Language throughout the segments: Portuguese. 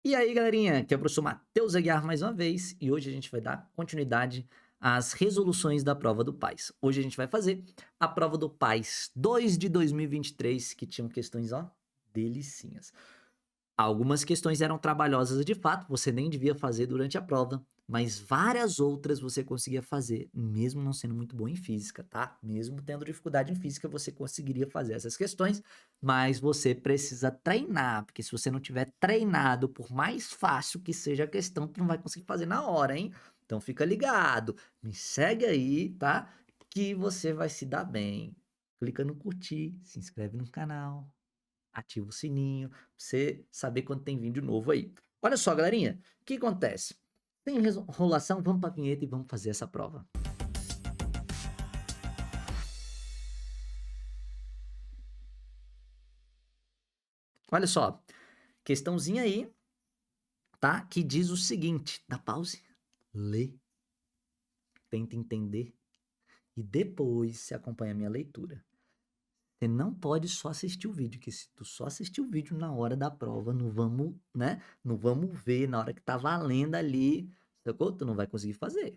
E aí, galerinha, aqui é o professor Matheus Aguiar mais uma vez, e hoje a gente vai dar continuidade às resoluções da prova do PAS. Hoje a gente vai fazer a prova do PAS 2 de 2023, que tinham questões, ó, delicinhas. Algumas questões eram trabalhosas de fato, você nem devia fazer durante a prova, mas várias outras você conseguia fazer, mesmo não sendo muito bom em física, tá? Mesmo tendo dificuldade em física, você conseguiria fazer essas questões, mas você precisa treinar, porque se você não tiver treinado, por mais fácil que seja a questão, tu não vai conseguir fazer na hora, hein? Então fica ligado, me segue aí, tá? Que você vai se dar bem. Clica no curtir, se inscreve no canal, ativa o sininho, pra você saber quando tem vídeo novo aí. Olha só, galerinha, o que acontece? Sem enrolação, vamos pra vinheta e vamos fazer essa prova. Olha só, questãozinha aí, tá? Que diz o seguinte, dá pause, lê, tenta entender e depois você acompanha a minha leitura. Você não pode só assistir o vídeo, que se tu só assistir o vídeo na hora da prova, não vamos, né? Não vamos ver na hora que tá valendo ali, sacou? Tu não vai conseguir fazer.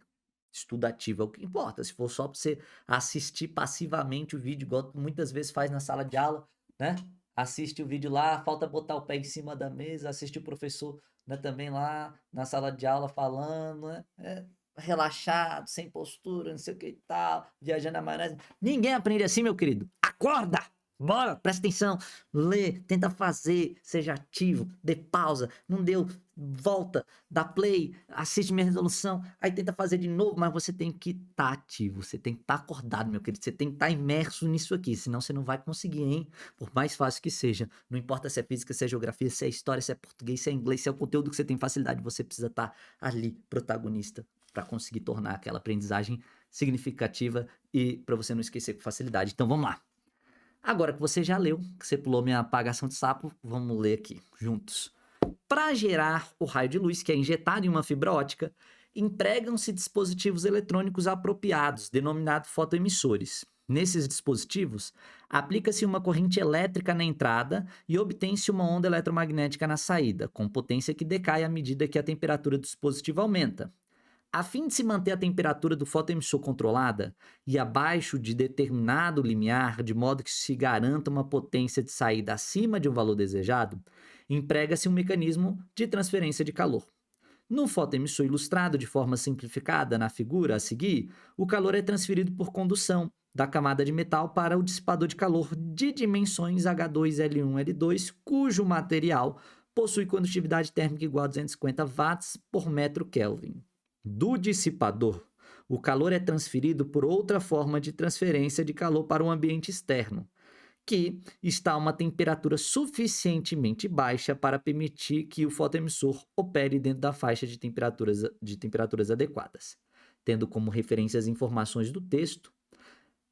Estudo ativo é o que importa. Se for só pra você assistir passivamente o vídeo, igual tu muitas vezes faz na sala de aula, né? Assiste o vídeo lá, falta botar o pé em cima da mesa, assiste o professor, né, também lá na sala de aula falando, né? Relaxado, sem postura, não sei o que e tal, viajando na maionese. Ninguém aprende assim, meu querido. Acorda! Bora, presta atenção, lê, tenta fazer, seja ativo, dê pausa, não deu, volta, dá play, assiste minha resolução, aí tenta fazer de novo, mas você tem que estar ativo, você tem que estar acordado, meu querido, você tem que estar imerso nisso aqui, senão você não vai conseguir, hein? Por mais fácil que seja, não importa se é física, se é geografia, se é história, se é português, se é inglês, se é o conteúdo que você tem facilidade, você precisa estar ali, protagonista, para conseguir tornar aquela aprendizagem significativa e para você não esquecer com facilidade. Então vamos lá. Agora que você já leu, que você pulou minha apagação de sapo, vamos ler aqui juntos. Para gerar o raio de luz que é injetado em uma fibra ótica, empregam-se dispositivos eletrônicos apropriados, denominados fotoemissores. Nesses dispositivos, aplica-se uma corrente elétrica na entrada e obtém-se uma onda eletromagnética na saída, com potência que decai à medida que a temperatura do dispositivo aumenta. A fim de se manter a temperatura do fotoemissor controlada e abaixo de determinado limiar, de modo que se garanta uma potência de saída acima de um valor desejado, emprega-se um mecanismo de transferência de calor. No fotoemissor ilustrado de forma simplificada na figura a seguir, o calor é transferido por condução da camada de metal para o dissipador de calor de dimensões H2L1L2, cujo material possui condutividade térmica igual a 250 watts por metro Kelvin. Do dissipador, o calor é transferido por outra forma de transferência de calor para o ambiente externo, que está a uma temperatura suficientemente baixa para permitir que o fotoemissor opere dentro da faixa de temperaturas adequadas. Tendo como referência as informações do texto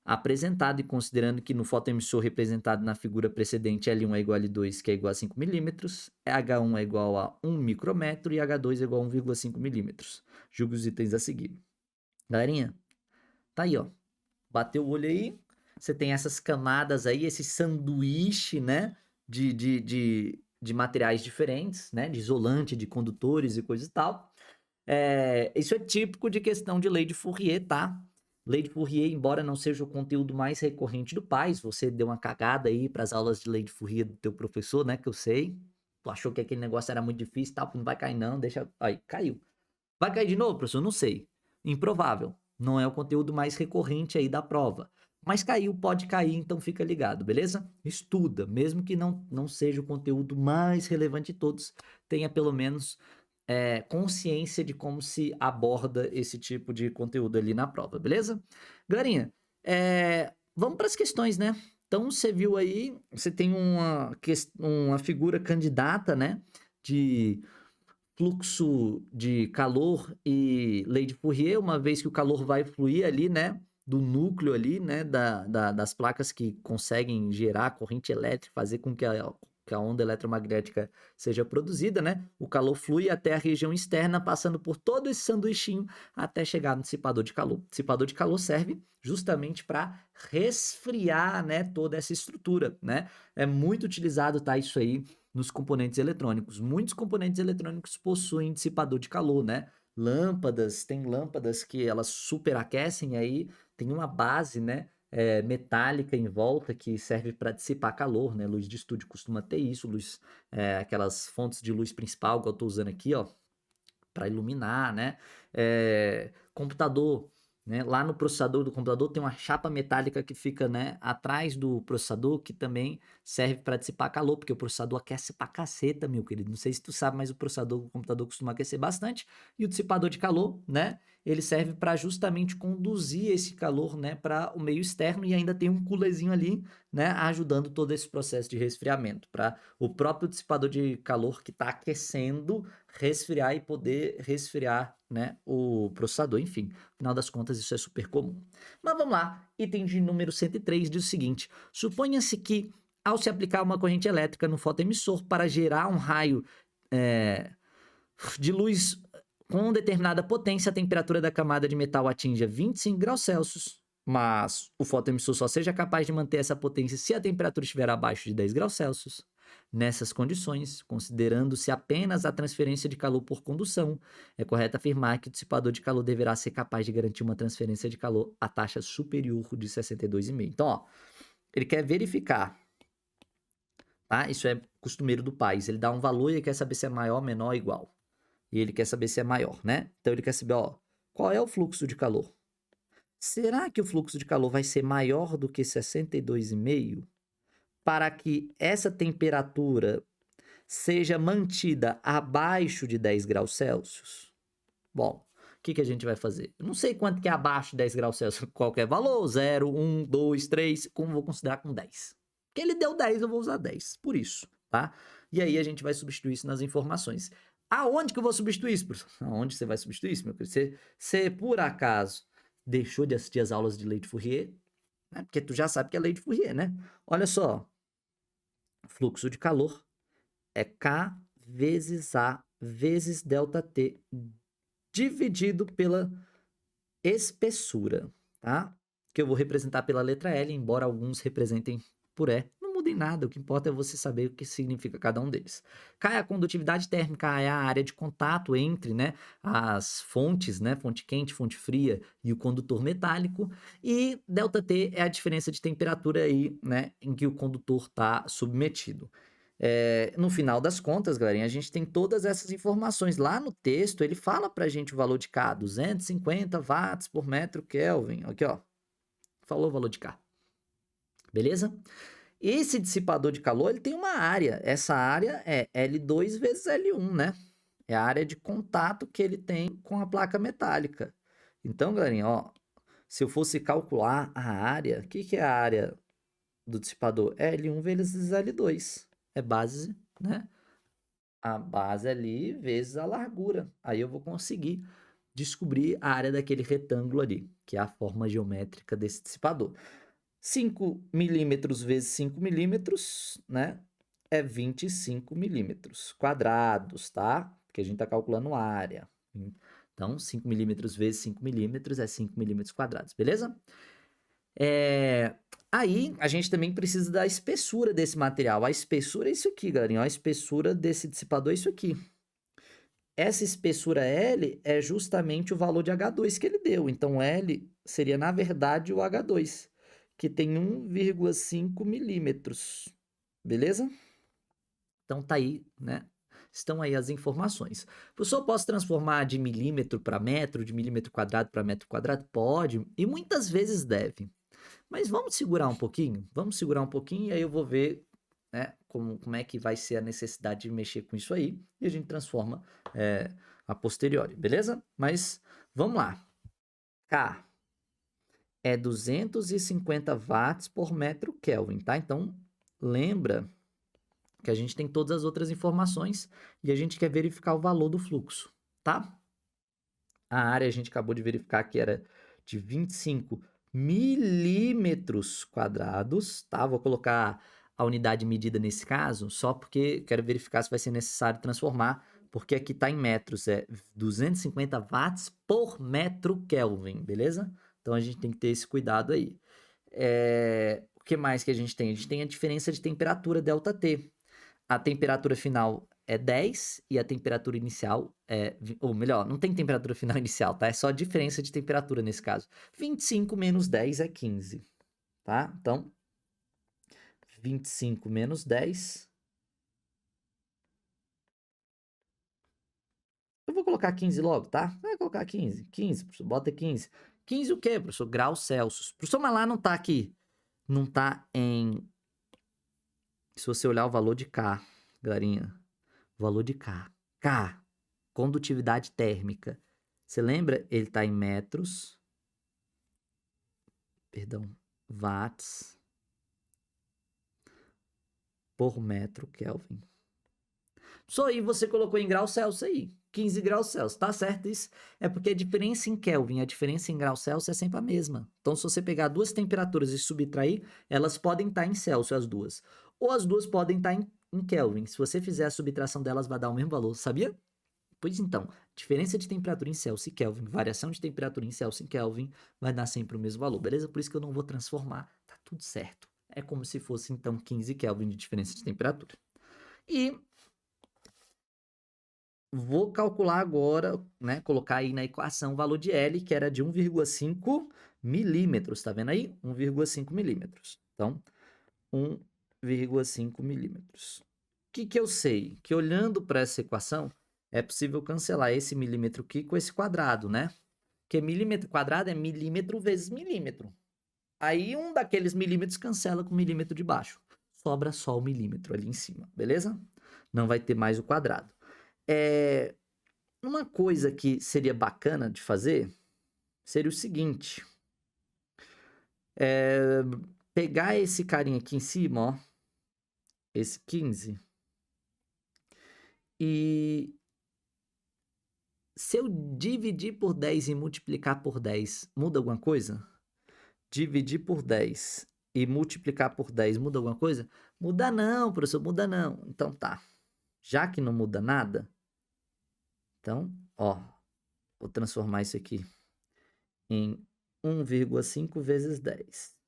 apresentado e considerando que no fotoemissor representado na figura precedente L1 é igual a L2, que é igual a 5 milímetros, H1 é igual a 1 micrômetro e H2 é igual a 1,5 milímetros. Julgue os itens a seguir. Galerinha, tá aí, ó. Bateu o olho aí, você tem essas camadas aí, esse sanduíche, né, de materiais diferentes, né, de isolante, de condutores e coisa e tal. Isso é típico de questão de lei de Fourier, tá? Lei de Fourier, embora não seja o conteúdo mais recorrente do PAS, você deu uma cagada aí para as aulas de lei de Fourier do teu professor, né, que eu sei. Tu achou que aquele negócio era muito difícil, tal, não vai cair não, deixa... Aí, caiu. Vai cair de novo, professor? Não sei. Improvável. Não é o conteúdo mais recorrente aí da prova. Mas caiu, pode cair, então fica ligado, beleza? Estuda, mesmo que não seja o conteúdo mais relevante de todos, tenha pelo menos consciência de como se aborda esse tipo de conteúdo ali na prova, beleza? Galerinha, vamos para as questões, né? Então, você viu aí, você tem uma figura candidata, né? De fluxo de calor e lei de Fourier, uma vez que o calor vai fluir ali, né, do núcleo ali, né, das placas que conseguem gerar corrente elétrica, fazer com que a onda eletromagnética seja produzida, né, o calor flui até a região externa, passando por todo esse sanduichinho até chegar no dissipador de calor. O dissipador de calor serve justamente para resfriar, né, toda essa estrutura, né, é muito utilizado, tá, isso aí nos componentes eletrônicos. Muitos componentes eletrônicos possuem dissipador de calor, né? Lâmpadas, tem lâmpadas que elas superaquecem, aí tem uma base, né? Metálica em volta que serve para dissipar calor, né? Luz de estúdio costuma ter isso, aquelas fontes de luz principal que eu estou usando aqui, ó, para iluminar, né? Computador, né? Lá no processador do computador tem uma chapa metálica que fica, né, atrás do processador, que também serve para dissipar calor, porque o processador aquece pra caceta, meu querido. Não sei se tu sabe, mas o processador do computador costuma aquecer bastante. E o dissipador de calor, né? Ele serve para justamente conduzir esse calor, né, para o meio externo, e ainda tem um coolerzinho ali, né, ajudando todo esse processo de resfriamento, para o próprio dissipador de calor que está aquecendo resfriar e poder resfriar, né, o processador. Enfim, no final das contas isso é super comum. Mas vamos lá, item de número 103 diz o seguinte: suponha-se que ao se aplicar uma corrente elétrica no fotoemissor para gerar um raio de luz com determinada potência, a temperatura da camada de metal atinja 25 graus Celsius, mas o fotoemissor só seja capaz de manter essa potência se a temperatura estiver abaixo de 10 graus Celsius. Nessas condições, considerando-se apenas a transferência de calor por condução, é correto afirmar que o dissipador de calor deverá ser capaz de garantir uma transferência de calor a taxa superior de 62,5. Então, ó, ele quer verificar, tá? Isso é costumeiro do país. Ele dá um valor e ele quer saber se é maior, menor ou igual. E ele quer saber se é maior, né? Então ele quer saber, ó, qual é o fluxo de calor? Será que o fluxo de calor vai ser maior do que 62,5 para que essa temperatura seja mantida abaixo de 10 graus Celsius? Bom, o que a gente vai fazer? Eu não sei quanto que é abaixo de 10 graus Celsius, qualquer valor, 0, 1, 2, 3, como vou considerar com 10? Porque ele deu 10, eu vou usar 10, por isso, tá? E aí a gente vai substituir isso nas informações. Aonde que eu vou substituir isso, professor? Aonde você vai substituir isso, meu querido? Você por acaso, deixou de assistir as aulas de lei de Fourier? Né? Porque tu já sabe que é lei de Fourier, né? Olha só, fluxo de calor é K vezes A vezes ΔT dividido pela espessura, tá? Que eu vou representar pela letra L, embora alguns representem por E. Não muda em nada, o que importa é você saber o que significa cada um deles. K é a condutividade térmica, é a área de contato entre, né, as fontes, né, fonte quente, fonte fria e o condutor metálico, e ΔT é a diferença de temperatura aí, né, em que o condutor está submetido. No final das contas, galerinha, a gente tem todas essas informações. Lá no texto, ele fala pra gente o valor de K, 250 watts por metro Kelvin. Aqui, ó. Falou o valor de K. Beleza? Esse dissipador de calor, ele tem uma área. Essa área é L2 vezes L1, né? É a área de contato que ele tem com a placa metálica. Então, galerinha, ó, se eu fosse calcular a área, o que é a área do dissipador? L1 vezes L2. É base, né? A base ali vezes a largura. Aí eu vou conseguir descobrir a área daquele retângulo ali, que é a forma geométrica desse dissipador. 5 milímetros vezes 5 milímetros, né? É 25 milímetros quadrados, tá? Porque a gente está calculando a área. Então, 5 milímetros vezes 5 milímetros é 5 milímetros quadrados, beleza? Aí, a gente também precisa da espessura desse material. A espessura é isso aqui, galerinha. A espessura desse dissipador é isso aqui. Essa espessura L é justamente o valor de H2 que ele deu. Então, L seria, na verdade, o H2, que tem 1,5 milímetros. Beleza? Então, tá aí, né? Estão aí as informações. Professor, posso transformar de milímetro para metro, de milímetro quadrado para metro quadrado? Pode, e muitas vezes deve. Mas vamos segurar um pouquinho? Vamos segurar um pouquinho e aí eu vou ver, né, como é que vai ser a necessidade de mexer com isso aí e a gente transforma a posteriori, beleza? Mas vamos lá. K é 250 watts por metro Kelvin, tá? Então, lembra que a gente tem todas as outras informações e a gente quer verificar o valor do fluxo, tá? A área a gente acabou de verificar que era de 25 milímetros quadrados, tá? Vou colocar a unidade medida nesse caso, só porque quero verificar se vai ser necessário transformar, porque aqui está em metros, é 250 watts por metro Kelvin, beleza? Então a gente tem que ter esse cuidado aí. O que mais que a gente tem? A gente tem a diferença de temperatura ΔT. a temperatura final é 10 e a temperatura inicial é... Ou melhor, não tem temperatura final inicial, tá? É só a diferença de temperatura nesse caso. 25 menos 10 é 15, tá? Então, 25 menos 10... Eu vou colocar 15 logo, tá? Vai colocar 15. 15, professor, bota 15. 15 o quê, professor? Graus Celsius. Professor, mas lá não tá aqui. Não tá em... Se você olhar o valor de K, galerinha. O valor de K. K, condutividade térmica. Você lembra? Ele tá em metros. Perdão. Watts. Por metro Kelvin. Só aí você colocou em graus Celsius aí. 15 graus Celsius, tá certo isso? É porque a diferença em Kelvin, a diferença em graus Celsius é sempre a mesma. Então, se você pegar duas temperaturas e subtrair, elas podem estar em Celsius as duas. Ou as duas podem estar em Kelvin. Se você fizer a subtração delas, vai dar o mesmo valor, sabia? Pois então, diferença de temperatura em Celsius e Kelvin, variação de temperatura em Celsius e Kelvin, vai dar sempre o mesmo valor, beleza? Por isso que eu não vou transformar, tá tudo certo. É como se fosse, então, 15 Kelvin de diferença de temperatura. E... vou calcular agora, né, colocar aí na equação o valor de L, que era de 1,5 milímetros, tá vendo aí? 1,5 milímetros. Então, 1,5 milímetros. O que eu sei? Que olhando para essa equação, é possível cancelar esse milímetro aqui com esse quadrado, né? Porque milímetro quadrado é milímetro vezes milímetro. Aí, um daqueles milímetros cancela com o milímetro de baixo. Sobra só o milímetro ali em cima, beleza? Não vai ter mais o quadrado. Uma coisa que seria bacana de fazer seria o seguinte. Pegar esse carinha aqui em cima, ó. Esse 15. E se eu dividir por 10 e multiplicar por 10, muda alguma coisa? Dividir por 10 e multiplicar por 10, muda alguma coisa? Muda não, professor, muda não. Então tá. Já que não muda nada, então, ó, vou transformar isso aqui em 1,5 vezes 10.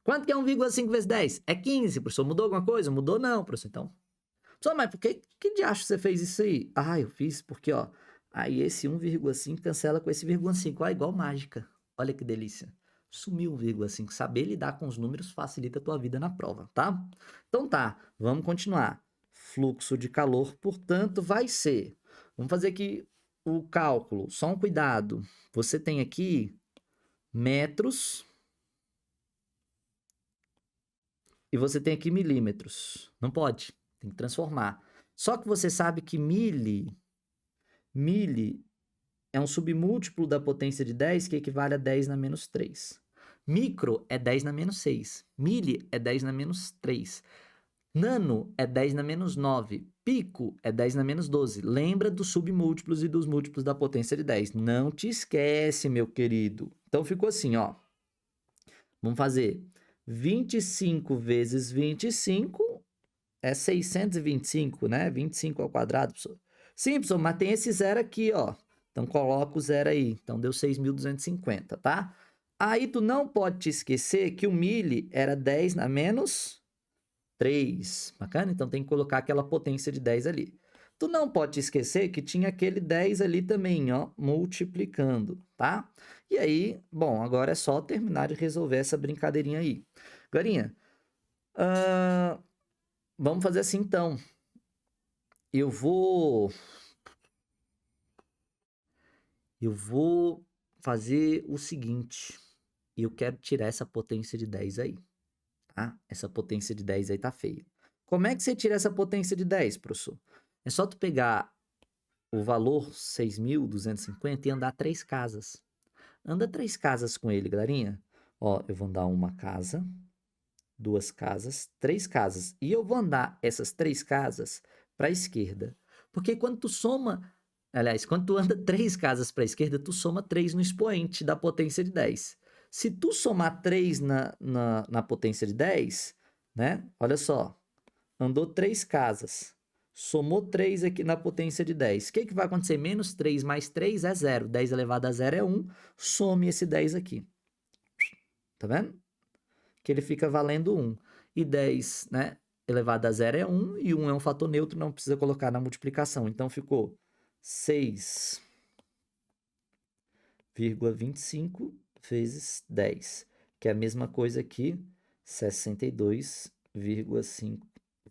Quanto que é 1,5 vezes 10? É 15, professor. Mudou alguma coisa? Mudou não, professor. Então, professor, mas por que de acho você fez isso aí? Ah, eu fiz porque, ó, aí esse 1,5 cancela com esse 1,5. Ó, igual mágica. Olha que delícia. Sumiu 1,5. Saber lidar com os números facilita a tua vida na prova, tá? Então tá, vamos continuar. Fluxo de calor, portanto, vai ser... Vamos fazer aqui o cálculo. Só um cuidado. Você tem aqui metros... e você tem aqui milímetros. Não pode, tem que transformar. Só que você sabe que mili é um submúltiplo da potência de 10, que equivale a 10 na menos 3. Micro é 10 na menos 6. Mili é 10 na menos 3. Nano é 10 na menos 9. Pico é 10 na menos 12. Lembra dos submúltiplos e dos múltiplos da potência de 10. Não te esquece, meu querido. Então ficou assim, ó. Vamos fazer 25 vezes 25 é 625, né? 25 ao quadrado, professor. Sim, professor, mas tem esse zero aqui, ó. Então, coloca o zero aí. Então, deu 6.250, tá? Aí, tu não pode te esquecer que o mili era 10 na menos 3. Bacana? Então, tem que colocar aquela potência de 10 ali. Tu não pode te esquecer que tinha aquele 10 ali também, ó, multiplicando, tá? E aí, bom, agora é só terminar de resolver essa brincadeirinha aí. Galinha, vamos fazer assim, então. Eu vou fazer o seguinte. Eu quero tirar essa potência de 10 aí, tá? Essa potência de 10 aí tá feia. Como é que você tira essa potência de 10, professor? É só tu pegar o valor 6.250 e andar 3 casas. Anda 3 casas com ele, galerinha. Ó, eu vou andar uma casa, 2 casas, 3 casas. E eu vou andar essas 3 casas para a esquerda. Porque quando tu soma... Aliás, quando tu anda 3 casas para a esquerda, tu soma 3 no expoente da potência de 10. Se tu somar 3 na potência de 10, né? Olha só. Andou 3 casas. Somou 3 aqui na potência de 10. O que vai acontecer? Menos 3 mais 3 é 0. 10 elevado a 0 é 1. Some esse 10 aqui. Tá vendo? Que ele fica valendo 1. E 10, né? elevado a 0 é 1, e 1 é um fator neutro, não precisa colocar na multiplicação. Então, ficou 6,25 vezes 10, que é a mesma coisa que 62,5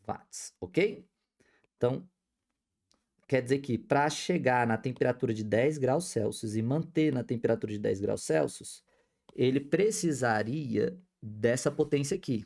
watts, ok? Então, quer dizer que para chegar na temperatura de 10 graus Celsius e manter na temperatura de 10 graus Celsius, ele precisaria dessa potência aqui.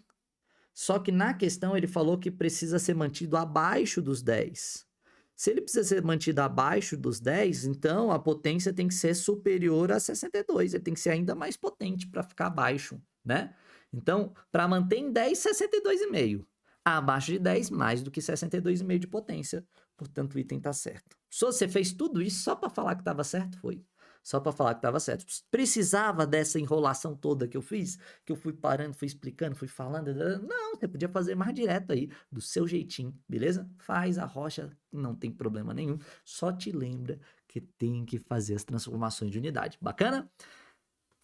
Só que na questão ele falou que precisa ser mantido abaixo dos 10. Se ele precisa ser mantido abaixo dos 10, então a potência tem que ser superior a 62. Ele tem que ser ainda mais potente para ficar abaixo, né? Então, para manter em 10, 62,5. Abaixo de 10, mais do que 62,5 de potência. Portanto, o item está certo. Se você fez tudo isso só para falar que estava certo, foi. Só para falar que estava certo. Precisava dessa enrolação toda que eu fiz, que eu fui parando, fui explicando, fui falando. Não, você podia fazer mais direto aí, do seu jeitinho, beleza? Faz a rocha, não tem problema nenhum. Só te lembra que tem que fazer as transformações de unidade. Bacana?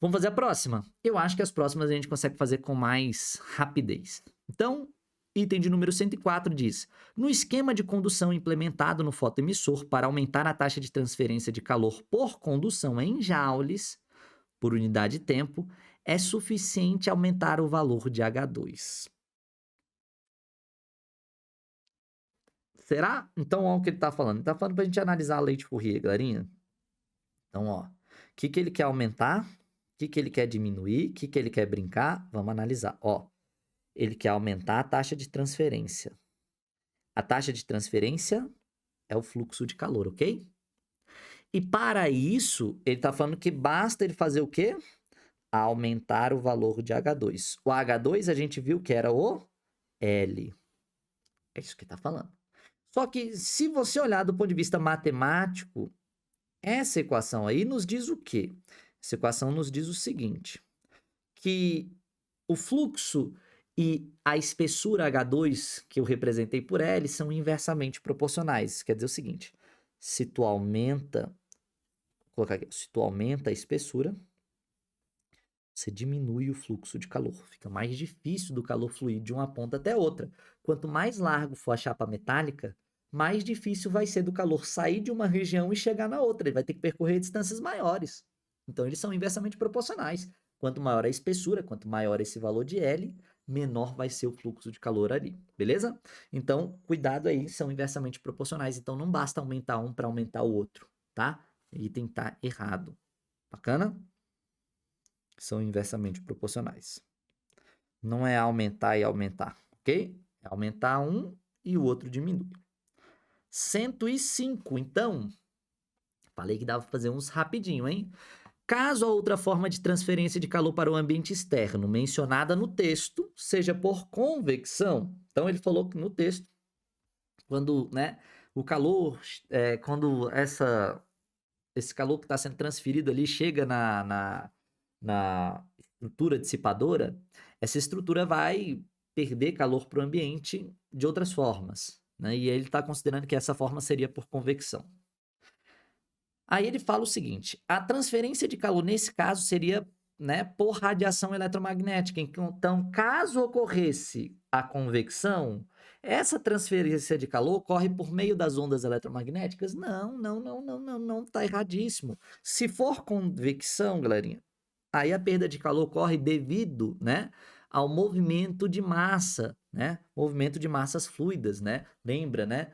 Vamos fazer a próxima? Eu acho que as próximas a gente consegue fazer com mais rapidez. Então, item de número 104 diz: no esquema de condução implementado no fotoemissor para aumentar a taxa de transferência de calor por condução em joules por unidade de tempo, é suficiente aumentar o valor de H2. Será? Então, olha o que ele está falando. Ele está falando para a gente analisar a lei de Fourier, galerinha. Então, ó, o que ele quer aumentar? O que ele quer diminuir? O que ele quer brincar? Vamos analisar. Ó, ele quer aumentar a taxa de transferência. A taxa de transferência é o fluxo de calor, ok? E para isso, ele está falando que basta ele fazer o quê? Aumentar o valor de H2. O H2 a gente viu que era o L. É isso que está falando. Só que se você olhar do ponto de vista matemático, essa equação aí nos diz o quê? Essa equação nos diz o seguinte, que o fluxo e a espessura H2, que eu representei por L, são inversamente proporcionais. Quer dizer o seguinte, se tu aumenta, vou colocar aqui, se tu aumenta a espessura, você diminui o fluxo de calor. Fica mais difícil do calor fluir de uma ponta até outra. Quanto mais largo for a chapa metálica, mais difícil vai ser do calor sair de uma região e chegar na outra. Ele vai ter que percorrer distâncias maiores. Então, eles são inversamente proporcionais. Quanto maior a espessura, quanto maior esse valor de L, menor vai ser o fluxo de calor ali. Beleza? Então, cuidado aí, são inversamente proporcionais. Então, não basta aumentar um para aumentar o outro, tá? O item tá errado. Bacana? São inversamente proporcionais. Não é aumentar e aumentar, ok? É aumentar um e o outro diminui. 105, então, falei que dava para fazer uns rapidinho, hein? Caso a outra forma de transferência de calor para o ambiente externo mencionada no texto seja por convecção, então ele falou que no texto, quando, né, o calor, quando esse calor que está sendo transferido ali chega na estrutura dissipadora, essa estrutura vai perder calor para o ambiente de outras formas, né? E ele está considerando que essa forma seria por convecção. Aí ele fala o seguinte, a transferência de calor nesse caso seria, né, por radiação eletromagnética. Então, caso ocorresse a convecção, essa transferência de calor ocorre por meio das ondas eletromagnéticas? Não, tá erradíssimo. Se for convecção, galerinha, aí a perda de calor ocorre devido, né, ao movimento de massa, né? Movimento de massas fluidas, né? Lembra, né?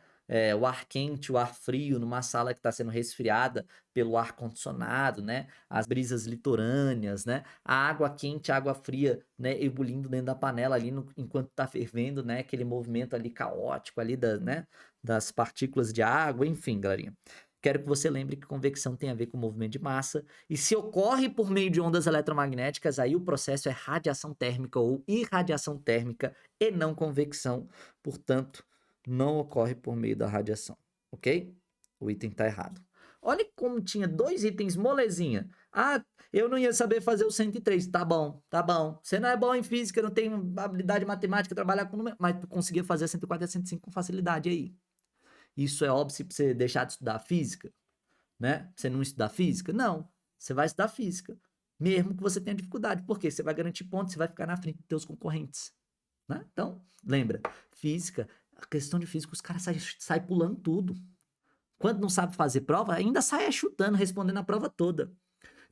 O ar quente, o ar frio numa sala que está sendo resfriada pelo ar condicionado, né? As brisas litorâneas, né? A água quente, a água fria, né? Ebulindo dentro da panela ali enquanto está fervendo, né? Aquele movimento ali caótico ali né? Das partículas de água, enfim, galerinha. Quero que você lembre que convecção tem a ver com movimento de massa. E se ocorre por meio de ondas eletromagnéticas, aí o processo é radiação térmica ou irradiação térmica e não convecção. Portanto, não ocorre por meio da radiação, ok? O item está errado. Olha como tinha dois itens molezinha. Ah, eu não ia saber fazer o 103. Tá bom, tá bom. Você não é bom em física, não tem habilidade matemática, trabalhar com número, mas tu conseguia fazer a 104 e a 105 com facilidade aí. Isso é óbvio se você deixar de estudar física, né? Você não estudar física? Não. Você vai estudar física. Mesmo que você tenha dificuldade. Por quê? Você vai garantir pontos, você vai ficar na frente dos seus concorrentes. né? Então, lembra, física, a questão de física, os caras saem pulando tudo. Quando não sabe fazer prova, ainda sai chutando, respondendo a prova toda.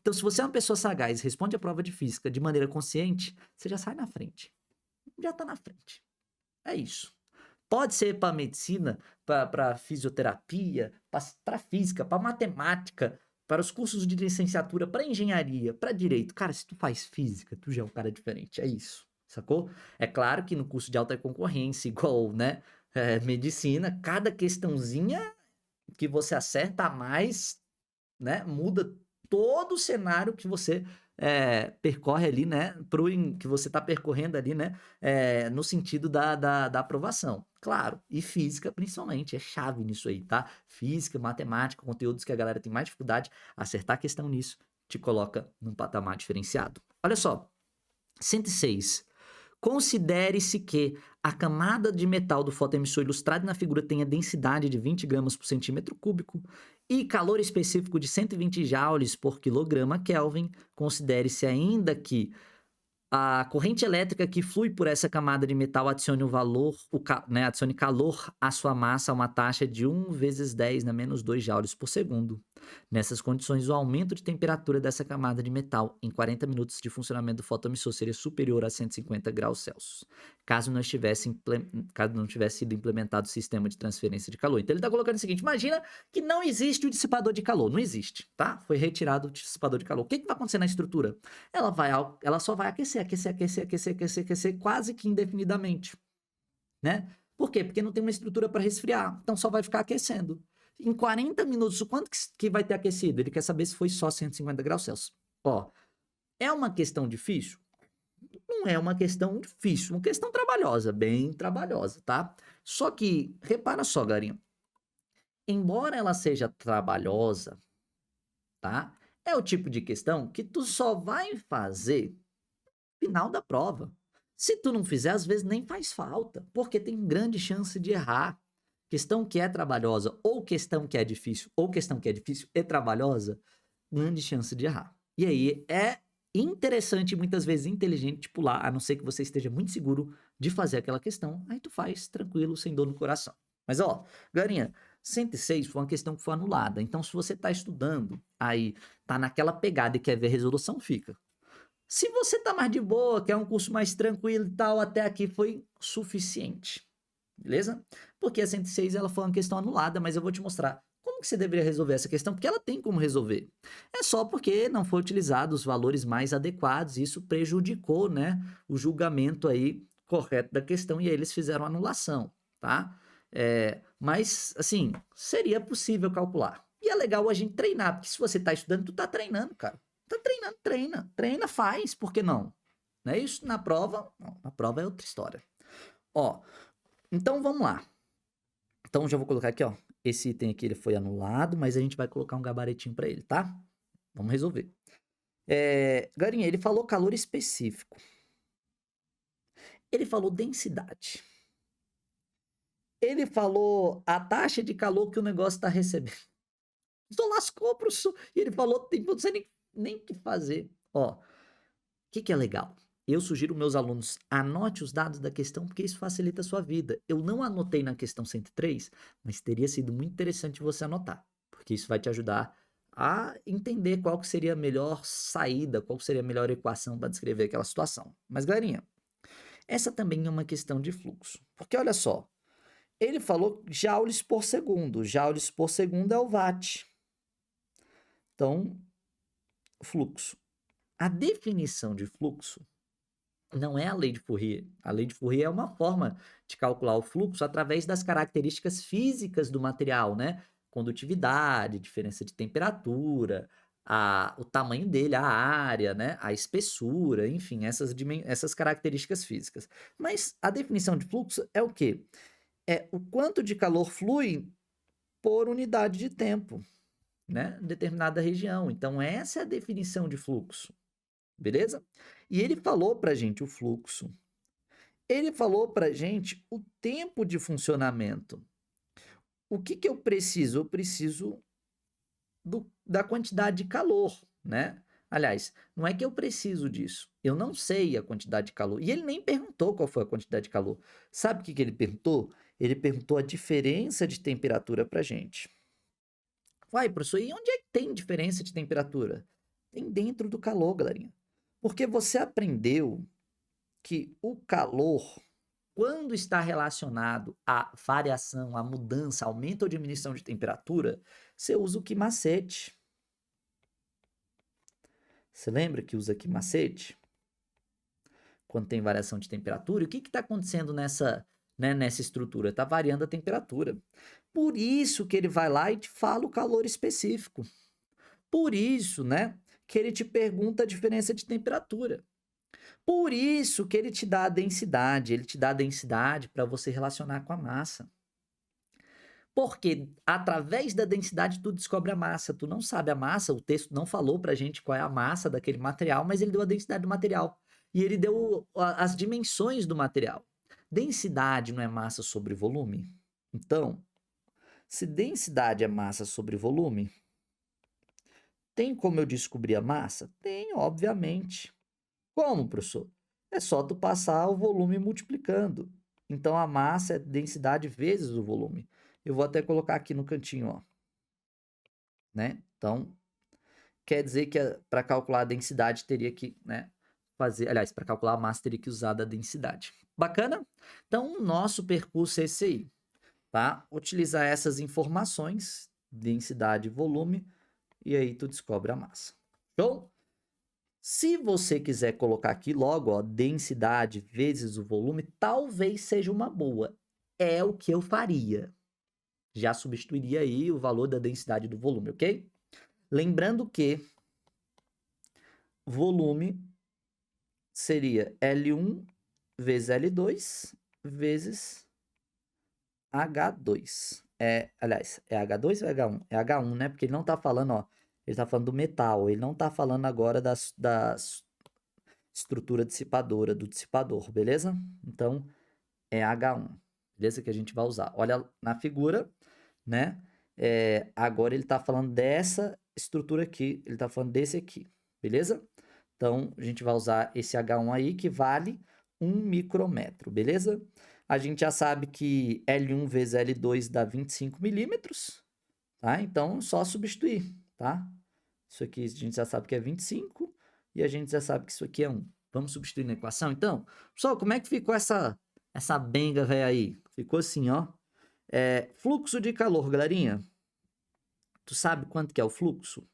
Então, se você é uma pessoa sagaz, responde a prova de física de maneira consciente, você já sai na frente. Já tá na frente. É isso. Pode ser para medicina, para fisioterapia, para física, para matemática, para os cursos de licenciatura, para engenharia, para direito. Cara, se tu faz física, tu já é um cara diferente. É isso. Sacou? É claro que no curso de alta concorrência, igual, né, medicina, cada questãozinha que você acerta a mais, né, muda todo o cenário que você percorre ali, né, que você está percorrendo ali, né, no sentido da aprovação. Claro, e física principalmente, é chave nisso aí, tá? Física, matemática, conteúdos que a galera tem mais dificuldade, acertar a questão nisso te coloca num patamar diferenciado. Olha só, 106. Considere-se que a camada de metal do fotoemissor ilustrado na figura tenha densidade de 20 gramas por centímetro cúbico e calor específico de 120 joules por quilograma Kelvin. Considere-se ainda que a corrente elétrica que flui por essa camada de metal adicione adicione calor à sua massa a uma taxa de 1 vezes 10 na menos 2 joules por segundo. Nessas condições, o aumento de temperatura dessa camada de metal em 40 minutos de funcionamento do fotoemissor seria superior a 150 graus Celsius, caso não tivesse sido implementado o sistema de transferência de calor. Então ele está colocando o seguinte, imagina que não existe o dissipador de calor, não existe, tá? Foi retirado o dissipador de calor. O que vai acontecer na estrutura? Ela só vai aquecer quase que indefinidamente, né? Por quê? Porque não tem uma estrutura para resfriar, então só vai ficar aquecendo. Em 40 minutos, o quanto que vai ter aquecido? Ele quer saber se foi só 150 graus Celsius. Ó, é uma questão difícil? Não é uma questão difícil, uma questão trabalhosa, bem trabalhosa, tá? Só que, repara só, galerinha, embora ela seja trabalhosa, tá? É o tipo de questão que tu só vai fazer no final da prova. Se tu não fizer, às vezes nem faz falta, porque tem grande chance de errar. Questão que é trabalhosa, ou questão que é difícil, ou questão que é difícil e trabalhosa, grande chance de errar. E aí é interessante, muitas vezes inteligente, pular, a não ser que você esteja muito seguro de fazer aquela questão, aí tu faz tranquilo, sem dor no coração. Mas ó, galerinha, 106 foi uma questão que foi anulada, então se você tá estudando, aí tá naquela pegada e quer ver a resolução, fica. Se você tá mais de boa, quer um curso mais tranquilo e tal, até aqui foi suficiente. Beleza? Porque a 106 ela foi uma questão anulada, mas eu vou te mostrar como que você deveria resolver essa questão, porque ela tem como resolver. É só porque não foi utilizado os valores mais adequados, e isso prejudicou, né, o julgamento aí correto da questão, e aí eles fizeram anulação, tá? Mas, assim, seria possível calcular. E é legal a gente treinar, porque se você tá estudando, tu tá treinando, cara. Tá treinando, treina, faz, por que não? Não é isso? Na prova, não, na prova é outra história. Ó, então vamos lá. Então já vou colocar aqui, ó. Esse item aqui ele foi anulado, mas a gente vai colocar um gabaritinho para ele, tá? Vamos resolver. Garinha, ele falou calor específico. Ele falou densidade. Ele falou a taxa de calor que o negócio está recebendo. Só lascou, professor. E ele falou, não sei nem o que fazer. Ó, o que é legal? Eu sugiro meus alunos, anote os dados da questão, porque isso facilita a sua vida. Eu não anotei na questão 103, mas teria sido muito interessante você anotar, porque isso vai te ajudar a entender qual que seria a melhor saída, qual seria a melhor equação para descrever aquela situação. Mas, galerinha, essa também é uma questão de fluxo, porque olha só, ele falou joules por segundo é o watt. Então, fluxo. A definição de fluxo não é a lei de Fourier. A lei de Fourier é uma forma de calcular o fluxo através das características físicas do material, né? Condutividade, diferença de temperatura, o tamanho dele, a área, né? A espessura, enfim, essas características físicas. Mas a definição de fluxo é o quê? É o quanto de calor flui por unidade de tempo, né? Em determinada região. Então, essa é a definição de fluxo. Beleza? E ele falou para a gente o fluxo. Ele falou para a gente o tempo de funcionamento. O que eu preciso? Eu preciso da quantidade de calor, né? Aliás, não é que eu preciso disso. Eu não sei a quantidade de calor. E ele nem perguntou qual foi a quantidade de calor. Sabe o que ele perguntou? Ele perguntou a diferença de temperatura para gente. Uai, professor, e onde é que tem diferença de temperatura? Tem dentro do calor, galerinha. Porque você aprendeu que o calor, quando está relacionado à variação, à mudança, aumento ou diminuição de temperatura, você usa o que macete. Você lembra que usa que macete? Quando tem variação de temperatura, e o que está acontecendo nessa estrutura? Está variando a temperatura. Por isso que ele vai lá e te fala o calor específico. Por isso, que ele te pergunta a diferença de temperatura. Por isso que ele te dá a densidade. Ele te dá a densidade para você relacionar com a massa. Porque através da densidade tu descobre a massa. Tu não sabe a massa, o texto não falou pra gente qual é a massa daquele material, mas ele deu a densidade do material. E ele deu as dimensões do material. Densidade não é massa sobre volume? Então, se densidade é massa sobre volume, tem como eu descobrir a massa? Tem, obviamente. Como, professor? É só tu passar o volume multiplicando. Então, a massa é densidade vezes o volume. Eu vou até colocar aqui no cantinho, ó. Então, quer dizer que para calcular a densidade teria que, fazer... Aliás, para calcular a massa teria que usar da densidade. Bacana? Então, o nosso percurso é esse aí, tá? Utilizar essas informações, densidade e volume, e aí tu descobre a massa. Show? Se você quiser colocar aqui logo, ó, densidade vezes o volume, talvez seja uma boa. É o que eu faria. Já substituiria aí o valor da densidade do volume, ok? Lembrando que volume seria L1 vezes L2 vezes H2. Aliás, é H2 ou é H1? É H1, né? Porque ele não tá falando, ó. Ele tá falando do metal. Ele não tá falando agora da estrutura dissipadora, do dissipador, beleza? Então, é H1, beleza? Que a gente vai usar. Olha na figura, agora ele tá falando dessa estrutura aqui. Ele tá falando desse aqui, beleza? Então, a gente vai usar esse H1 aí, que vale 1 micrômetro, beleza? A gente já sabe que L1 vezes L2 dá 25 milímetros, tá? Então, só substituir, tá? Isso aqui a gente já sabe que é 25 e a gente já sabe que isso aqui é 1. Vamos substituir na equação, então? Pessoal, como é que ficou essa benga velha aí? Ficou assim, ó. Fluxo de calor, galerinha. Tu sabe quanto que é o fluxo?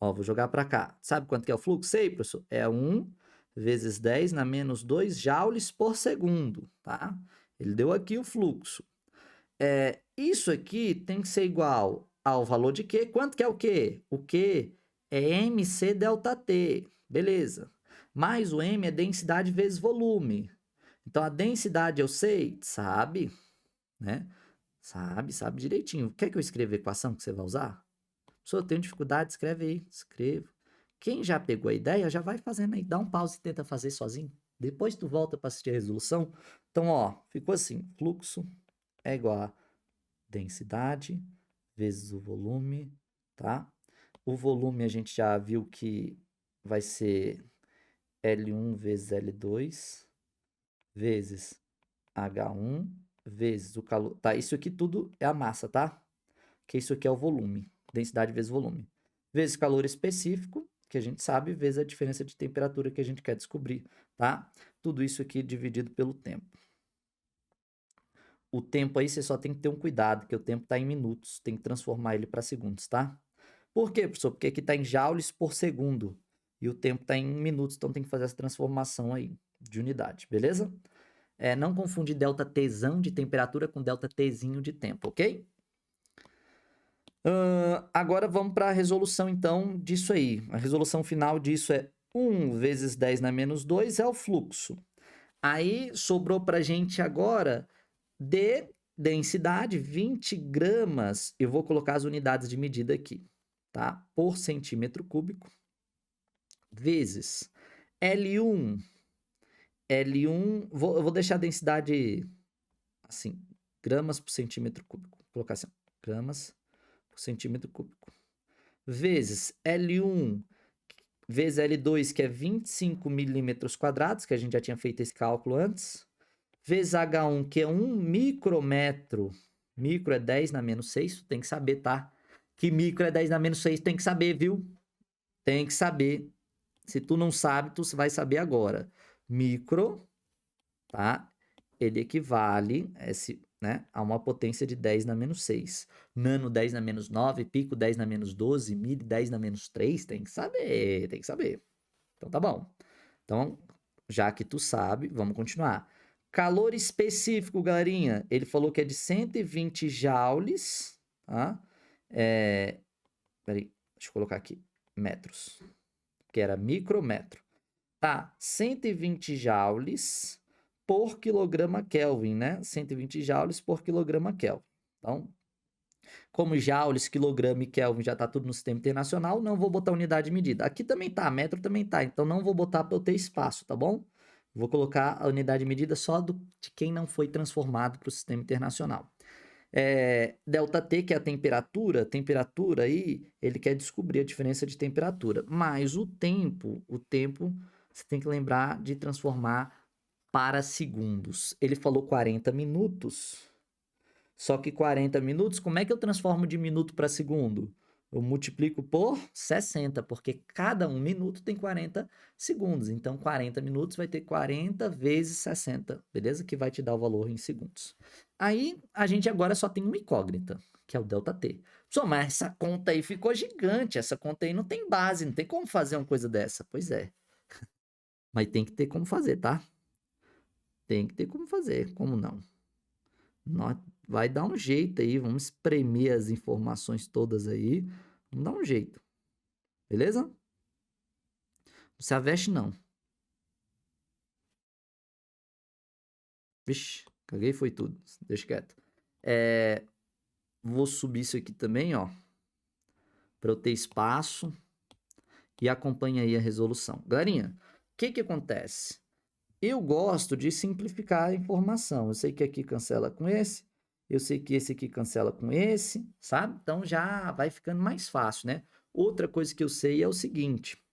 Ó, vou jogar para cá. Sabe quanto que é o fluxo? Sei, professor. É 1 vezes 10 na menos 2 joules por segundo, tá? Ele deu aqui o fluxo. Isso aqui tem que ser igual ao valor de Q. Quanto que é o Q? O Q é mc delta T. Beleza. Mais o m é densidade vezes volume. Então, a densidade eu sei? Sabe, né? Sabe direitinho. Quer que eu escreva a equação que você vai usar? Se eu tenho dificuldade, escreve aí. Escrevo. Quem já pegou a ideia, já vai fazendo aí. Dá um pause e tenta fazer sozinho. Depois tu volta para assistir a resolução. Então, ó, ficou assim. Fluxo é igual a densidade vezes o volume, tá? O volume a gente já viu que vai ser L1 vezes L2 vezes H1 vezes o calor. Tá, isso aqui tudo é a massa, tá? Que isso aqui é o volume, densidade vezes volume. Vezes calor específico, que a gente sabe, vezes a diferença de temperatura que a gente quer descobrir, tá? Tudo isso aqui dividido pelo tempo. O tempo aí você só tem que ter um cuidado, que o tempo está em minutos, tem que transformar ele para segundos, tá? Por quê, professor? Porque aqui está em joules por segundo e o tempo está em minutos, então tem que fazer essa transformação aí de unidade, beleza? Não confundir delta Tzão de temperatura com delta Tzinho de tempo, ok? Agora vamos para a resolução, então, disso aí. A resolução final disso é 1 vezes 10 na menos 2 é o fluxo. Aí sobrou para a gente agora de densidade, 20 gramas. Eu vou colocar as unidades de medida aqui, tá? Por centímetro cúbico, vezes L1. L1, eu vou deixar a densidade assim, gramas por centímetro cúbico. Vou colocar assim, gramas por centímetro cúbico. Vezes L1, vezes L2, que é 25 milímetros quadrados, que a gente já tinha feito esse cálculo antes, vezes H1, que é 1 micrometro. Micro é 10 na menos 6, tu tem que saber, tá? Que micro é 10 na menos 6, tem que saber, viu? Tem que saber. Se tu não sabe, tu vai saber agora. Micro, tá? Ele equivale a uma potência de 10 na menos 6. Nano 10 na menos 9, pico 10 na menos 12, mili 10 na menos 3, tem que saber, tem que saber. Então tá bom. Então, já que tu sabe, vamos continuar. Calor específico, galerinha, ele falou que é de 120 joules, tá? Peraí, deixa eu colocar aqui, metros, que era micrometro. Tá, 120 joules por quilograma Kelvin, né? 120 joules por quilograma Kelvin. Então, como joules, quilograma e Kelvin já tá tudo no sistema internacional, não vou botar unidade de medida. Aqui também tá, metro também tá, então não vou botar para eu ter espaço, tá bom? Vou colocar a unidade de medida só de quem não foi transformado para o sistema internacional. Delta T, que é a temperatura aí, ele quer descobrir a diferença de temperatura. Mas o tempo, você tem que lembrar de transformar para segundos. Ele falou 40 minutos, só que 40 minutos, como é que eu transformo de minuto para segundo? Eu multiplico por 60, porque cada um minuto tem 40 segundos. Então, 40 minutos vai ter 40 vezes 60, beleza? Que vai te dar o valor em segundos. Aí, a gente agora só tem uma incógnita, que é o ΔT. Só, mas essa conta aí ficou gigante. Essa conta aí não tem base, não tem como fazer uma coisa dessa. Pois é. Mas tem que ter como fazer, tá? Tem que ter como fazer. Como não? Vai dar um jeito aí, vamos espremer as informações todas aí. Vamos dar um jeito. Beleza? Não se aveste, não. Vixe, caguei foi tudo. Deixa quieto. Vou subir isso aqui também, ó. Para eu ter espaço. E acompanha aí a resolução. Galerinha, o que acontece? Eu gosto de simplificar a informação. Eu sei que aqui cancela com esse. Eu sei que esse aqui cancela com esse, sabe? Então já vai ficando mais fácil, né? Outra coisa que eu sei é o seguinte.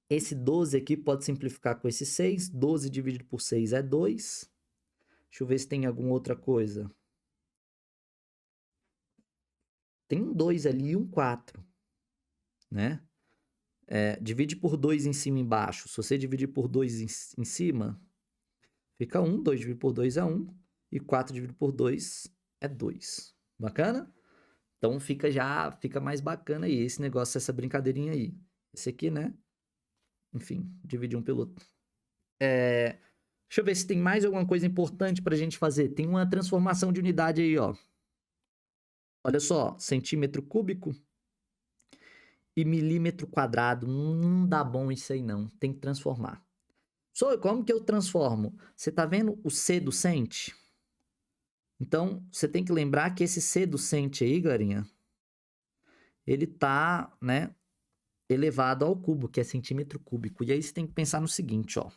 Esse 12 aqui pode simplificar com esse 6. 12 dividido por 6 é 2. Deixa eu ver se tem alguma outra coisa. Tem um 2 ali e um 4, né? Divide por 2 em cima e embaixo. Se você dividir por 2 em cima, fica 1. 2 dividido por 2 é 1. E 4 dividido por 2 é 2. Bacana? Então fica mais bacana aí esse negócio, essa brincadeirinha aí. Esse aqui, né? Enfim, dividir um pelo outro. Deixa eu ver se tem mais alguma coisa importante pra gente fazer. Tem uma transformação de unidade aí, ó. Olha só, centímetro cúbico e milímetro quadrado. Não dá bom isso aí, não. Tem que transformar. Como que eu transformo? Você tá vendo o C do cent? Então, você tem que lembrar que esse C do cent aí, galerinha, ele tá, né, elevado ao cubo, que é centímetro cúbico. E aí você tem que pensar no seguinte, ó.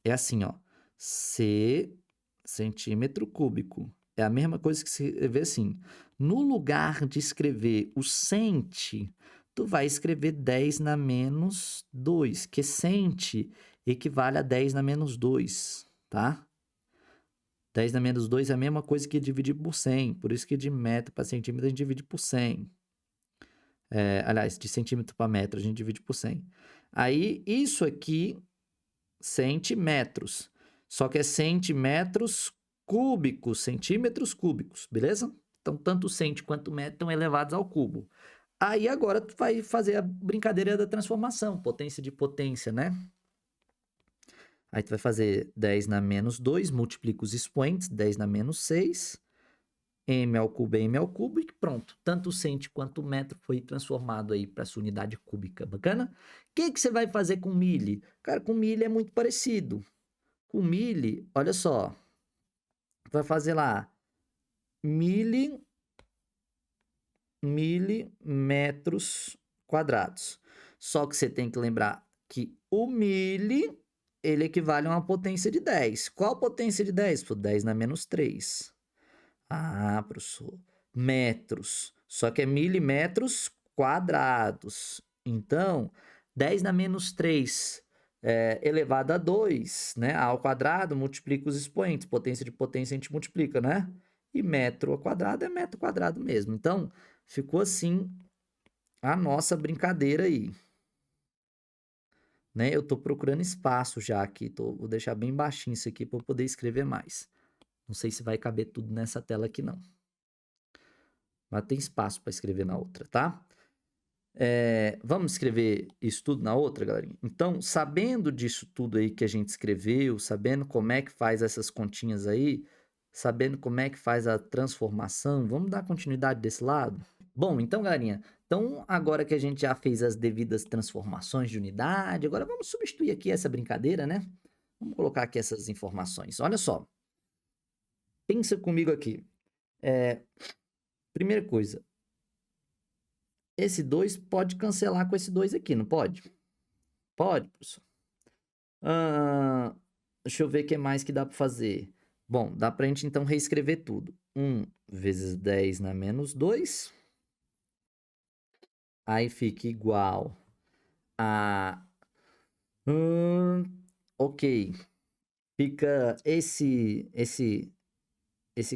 É assim, ó. C centímetro cúbico. É a mesma coisa que se escrever assim. No lugar de escrever o cent, tu vai escrever 10 na menos 2, que cent equivale a 10 na menos 2, tá? 10 na menos 2 é a mesma coisa que dividir por 100. Por isso que de metro para centímetro a gente divide por 100. Aliás, de centímetro para metro a gente divide por 100. Aí, isso aqui, centímetros. Só que é centímetros cúbicos, centímetros cúbicos, beleza? Então, tanto cent quanto metro estão elevados ao cubo. Aí, agora, tu vai fazer a brincadeira da transformação. Potência de potência, né? Aí, tu vai fazer 10 na menos 2, multiplica os expoentes, 10 na menos 6, m ao cubo é m ao cubo, e pronto. Tanto o cent quanto o metro foi transformado aí para sua unidade cúbica. Bacana? O que você vai fazer com mili? Cara, com mili é muito parecido. Com mili, olha só. Vai fazer lá milimetros quadrados. Só que você tem que lembrar que o mili, ele equivale a uma potência de 10. Qual a potência de 10? Por 10 na menos 3. Ah, professor. Metros. Só que é milímetros quadrados. Então, 10 na menos 3 elevado a 2, né? A ao quadrado, multiplica os expoentes. Potência de potência a gente multiplica, né? E metro ao quadrado é metro quadrado mesmo. Então, ficou assim a nossa brincadeira aí. Né? Eu estou procurando espaço já aqui. Vou deixar bem baixinho isso aqui para eu poder escrever mais. Não sei se vai caber tudo nessa tela aqui, não. Mas tem espaço para escrever na outra, tá? Vamos escrever isso tudo na outra, galerinha? Então, sabendo disso tudo aí que a gente escreveu, sabendo como é que faz essas continhas aí, sabendo como é que faz a transformação, vamos dar continuidade desse lado? Bom, então, galerinha, então agora que a gente já fez as devidas transformações de unidade, agora vamos substituir aqui essa brincadeira, né? Vamos colocar aqui essas informações. Olha só, pensa comigo aqui. Primeira coisa, esse 2 pode cancelar com esse 2 aqui, não pode? Pode, professor. Deixa eu ver o que mais que dá para fazer. Bom, dá para a gente então reescrever tudo. 1 vezes 10 na menos 2. Aí fica igual a... ok. Fica esse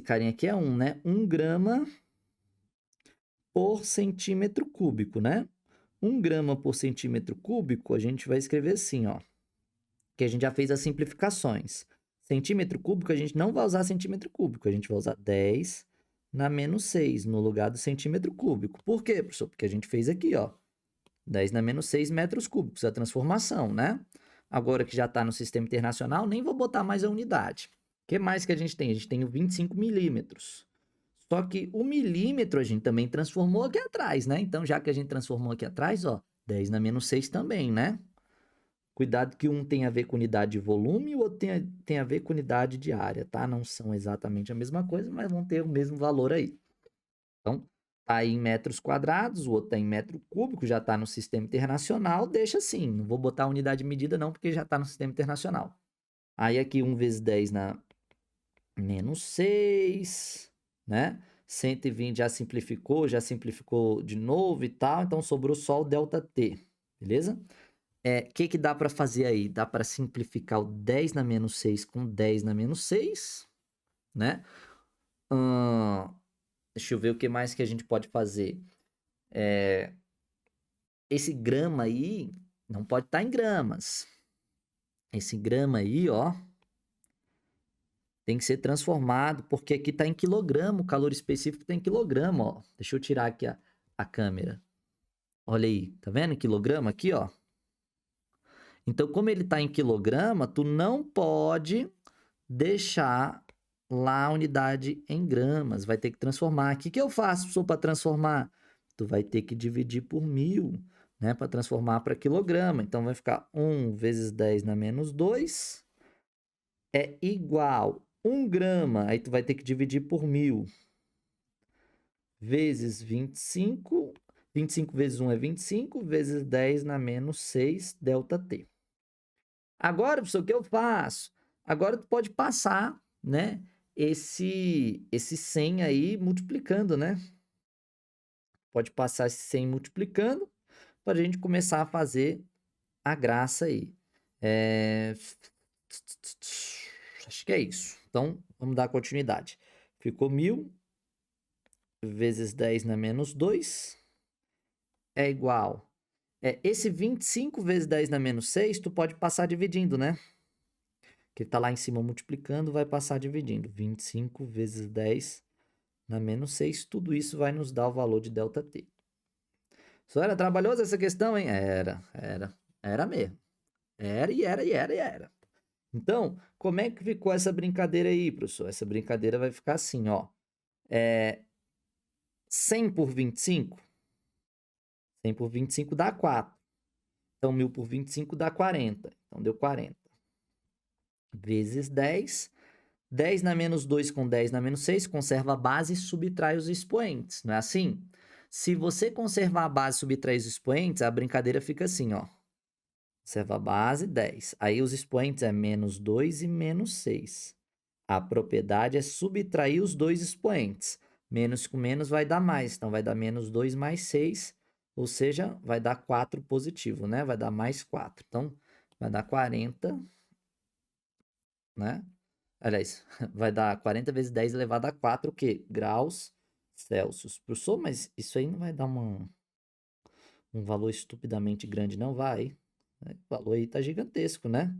carinha aqui é 1, né? 1 grama por centímetro cúbico, né? 1 grama por centímetro cúbico, a gente vai escrever assim, ó. Que a gente já fez as simplificações. Centímetro cúbico, a gente não vai usar centímetro cúbico, a gente vai usar 10 na menos 6, no lugar do centímetro cúbico. Por quê, professor? Porque a gente fez aqui, ó, 10 na menos 6 metros cúbicos, a transformação, né? Agora que já está no sistema internacional, nem vou botar mais a unidade. O que mais que a gente tem? A gente tem o 25 milímetros. Só que o milímetro a gente também transformou aqui atrás, né? Então, já que a gente transformou aqui atrás, ó, 10 na menos 6 também, né? Cuidado que um tem a ver com unidade de volume e o outro tem a ver com unidade de área, tá? Não são exatamente a mesma coisa, mas vão ter o mesmo valor aí. Então, tá aí em metros quadrados, o outro tá em metro cúbico, já tá no sistema internacional, deixa assim. Não vou botar a unidade de medida não, porque já tá no sistema internacional. Aí aqui 1 vezes 10 na menos 6, né? 120 já simplificou de novo e tal, então sobrou só o ΔT, beleza? Que dá para fazer aí? Dá para simplificar o 10 na menos 6 com 10 na menos 6, né? Deixa eu ver o que mais que a gente pode fazer. Esse grama aí não pode estar em gramas. Esse grama aí, ó, tem que ser transformado, porque aqui está em quilograma, o calor específico está em quilograma, ó. Deixa eu tirar aqui a câmera. Olha aí, tá vendo? Quilograma aqui, ó. Então, como ele está em quilograma, tu não pode deixar lá a unidade em gramas. Vai ter que transformar. O que eu faço para transformar? Tu vai ter que dividir por 1000, né? Para transformar para quilograma. Então, vai ficar 1 vezes 10 na menos 2 é igual 1 grama. Aí, tu vai ter que dividir por 1000 vezes 25. 25 vezes 1 é 25, vezes 10 na menos 6, ΔT. Agora, professor, o que eu faço? Agora tu pode passar, né, esse 100 aí multiplicando, né? Pode passar esse 100 multiplicando para a gente começar a fazer a graça aí. Acho que é isso. Então, vamos dar continuidade. Ficou 1000 vezes 10 na menos 2 é igual. Esse 25 vezes 10 na menos 6, tu pode passar dividindo, né? Que está lá em cima multiplicando, vai passar dividindo. 25 vezes 10 na menos 6, tudo isso vai nos dar o valor de ΔT. Só era trabalhosa essa questão, hein? Era mesmo. Era. Então, como é que ficou essa brincadeira aí, professor? Essa brincadeira vai ficar assim, ó. 100 por 25? 100 por 25 dá 4. Então, 1000 por 25 dá 40. Então, deu 40. Vezes 10. 10 na menos 2 com 10 na menos 6, conserva a base e subtrai os expoentes, não é assim? Se você conservar a base e subtrair os expoentes, a brincadeira fica assim, ó. Conserva a base, 10. Aí os expoentes é menos 2 e menos 6. A propriedade é subtrair os dois expoentes. Menos com menos vai dar mais, então vai dar menos 2 mais 6. ou seja, vai dar 4 positivo, né? Vai dar mais 4. Então, vai dar 40, né? Aliás, vai dar 40 vezes 10 elevado a 4, o quê? Graus Celsius. Professor, mas isso aí não vai dar um valor estupidamente grande, não vai? O valor aí tá gigantesco, né?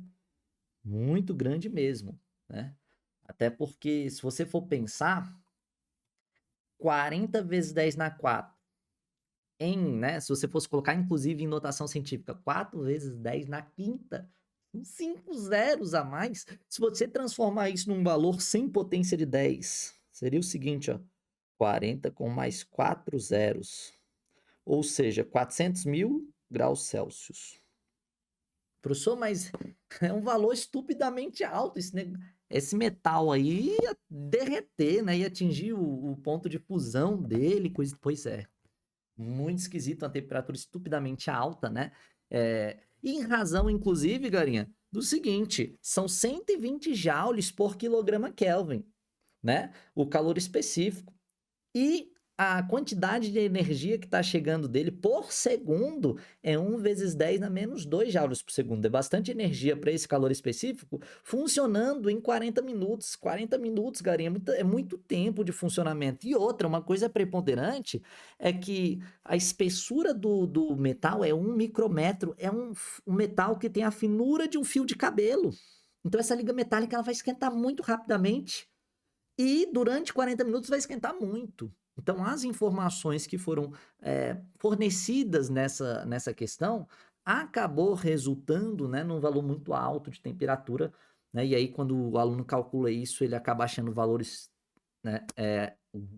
Muito grande mesmo, né? Até porque, se você for pensar, 40 vezes 10 na 4, né? Se você fosse colocar, inclusive, em notação científica, 4 vezes 10 na quinta, são 5 zeros a mais. Se você transformar isso num valor sem potência de 10, seria o seguinte, ó. 40 com mais 4 zeros, ou seja, 400 mil graus Celsius. Professor, mas é um valor estupidamente alto. Esse metal aí ia derreter, né? Ia atingir o ponto de fusão dele. Pois é. Muito esquisito, uma temperatura estupidamente alta, né? E em razão, inclusive, Garinha, do seguinte: são 120 joules por quilograma Kelvin, né? O calor específico. E a quantidade de energia que está chegando dele por segundo é 1 vezes 10 na menos 2 joules por segundo. É bastante energia para esse calor específico funcionando em 40 minutos. 40 minutos, Garinha, é muito tempo de funcionamento. E outra, uma coisa preponderante é que a espessura do metal é 1 micrômetro. É um metal que tem a finura de um fio de cabelo. Então essa liga metálica ela vai esquentar muito rapidamente. E durante 40 minutos vai esquentar muito. Então, as informações que foram fornecidas nessa questão acabou resultando, né, num valor muito alto de temperatura, né? E aí, quando o aluno calcula isso, ele acaba achando valores, né,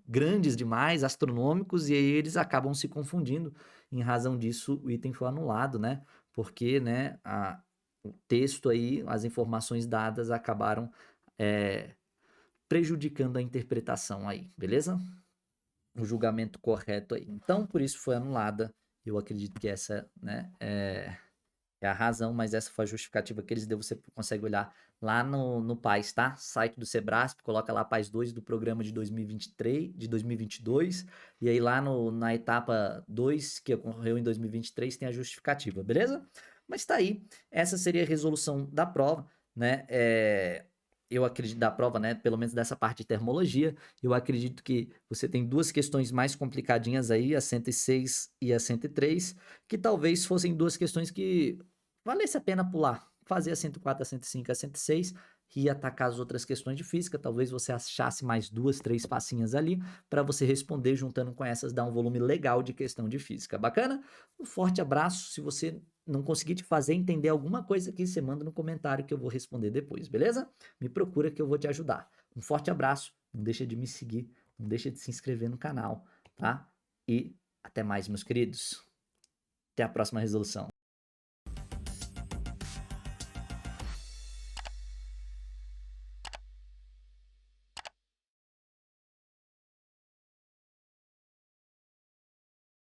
grandes demais, astronômicos, e aí eles acabam se confundindo. Em razão disso, o item foi anulado, né? Porque, né, o texto aí, as informações dadas acabaram prejudicando a interpretação aí, beleza? O julgamento correto aí. Então, por isso foi anulada. Eu acredito que essa, né, é a razão, mas essa foi a justificativa que eles deu. Você consegue olhar lá no PAS, tá? Site do Sebrasp, coloca lá PAS 2 do programa de 2023, de 2022, e aí lá na etapa 2, que ocorreu em 2023, tem a justificativa, beleza? Mas tá aí, essa seria a resolução da prova, né? Eu acredito da prova, né? Pelo menos dessa parte de termologia, eu acredito que você tem duas questões mais complicadinhas aí, a 106 e a 103, que talvez fossem duas questões que valesse a pena pular, fazer a 104, a 105, a 106 e atacar as outras questões de física. Talvez você achasse mais 2, 3 passinhas ali para você responder juntando com essas, dar um volume legal de questão de física. Bacana? Um forte abraço. Se você não conseguir te fazer entender alguma coisa aqui, você manda no comentário que eu vou responder depois, beleza? Me procura que eu vou te ajudar. Um forte abraço. Não deixa de me seguir, não deixa de se inscrever no canal, tá? E até mais, meus queridos. Até a próxima resolução.